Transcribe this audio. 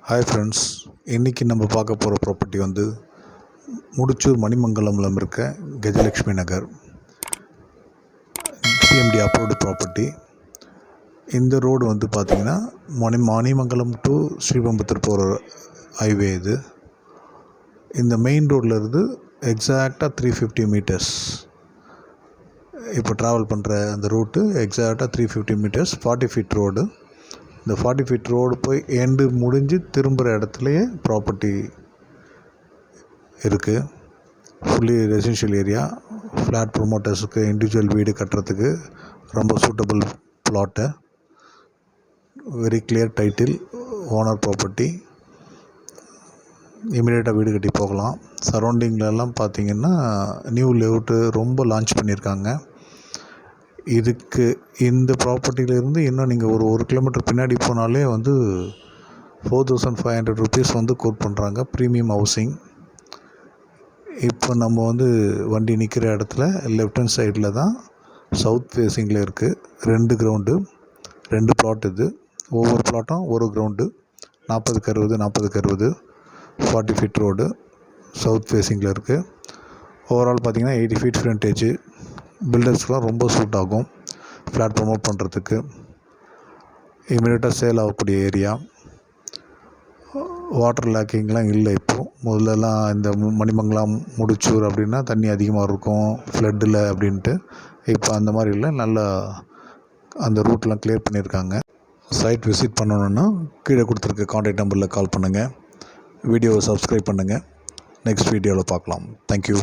Hi friends, இன்றைக்கி நம்ம பார்க்க போகிற ப்ராப்பர்ட்டி வந்து முடிச்சூர் மணிமங்கலமில் இருக்க கஜலக்ஷ்மி நகர் சிஎம்டி அப்ரூவ்டு ப்ராப்பர்ட்டி. இந்த ரோடு வந்து பார்த்திங்கன்னா மணிமங்கலம் டு ஸ்ரீபெரும்புத்தூர் போகிற ஹைவே இது. இந்த மெயின் ரோடில் இருந்து எக்ஸாக்டாக 350 மீட்டர்ஸ். இப்போ ட்ராவல் பண்ணுற அந்த ரூட்டு எக்ஸாக்டாக 350 மீட்டர்ஸ், 40 ஃபீட் ரோடு. இந்த 40 ஃபீட் ரோடு போய் எண்டு முடிஞ்சு திரும்புகிற இடத்துலையே ப்ராப்பர்ட்டி இருக்குது. Fully residential area. ஃப்ளாட் ப்ரொமோட்டர்ஸுக்கு இண்டிவிஜுவல் வீடு கட்டுறதுக்கு ரொம்ப suitable plot. Very clear title, owner property. இமீடியட்டாக வீடு கட்டி போகலாம். சரௌண்டிங்லலாம் பார்த்திங்கன்னா நியூ லேஅவுட்டு ரொம்ப லான்ச் பண்ணியிருக்காங்க. இதுக்கு இந்த ப்ராப்பர்ட்டியிலேருந்து இன்னும் நீங்கள் ஒரு கிலோமீட்டர் பின்னாடி போனாலே வந்து 4500 ருபீஸ் வந்து கோட் பண்ணுறாங்க. Premium housing. இப்போ நம்ம வந்து வண்டி நிற்கிற இடத்துல லெஃப்ட் ஹேண்ட் சைடில் தான் சவுத் ஃபேஸிங்கில் இருக்குது. 2 கிரவுண்டு, 2 பிளாட். இது ஒவ்வொரு பிளாட்டும் ஒரு கிரவுண்டு. 40க்கு 60, 40க்கு 60, 40 ஃபீட் ரோடு சவுத் ஃபேஸிங்கில் இருக்குது. ஓவரால் பார்த்திங்கன்னா 80 ஃபீட் ஃப்ரண்டேஜு. பில்டர்ஸ்க்கெலாம் ரொம்ப சூட் ஆகும் ஃப்ளாட் ப்ரமோட் பண்ணுறதுக்கு. இமீடியட்டாக சேல் ஆகக்கூடிய ஏரியா. வாட்டர் லேக்கிங்லாம் இல்லை இப்போது. முதல்லலாம் இந்த மணிமங்கலம் முடிச்சூர் அப்படின்னா தண்ணி அதிகமாக இருக்கும் ஃப்ளட்டில் அப்படின்ட்டு. இப்போ அந்த மாதிரி இல்லை. நல்லா அந்த ரூட்லாம் கிளியர் பண்ணியிருக்காங்க. சைட் விசிட் பண்ணணுன்னா கீழே கொடுத்துருக்க கான்டாக்ட் நம்பரில் கால் பண்ணுங்கள். வீடியோவை சப்ஸ்கிரைப் பண்ணுங்கள். நெக்ஸ்ட் வீடியோவில் பார்க்கலாம். தேங்க்யூ.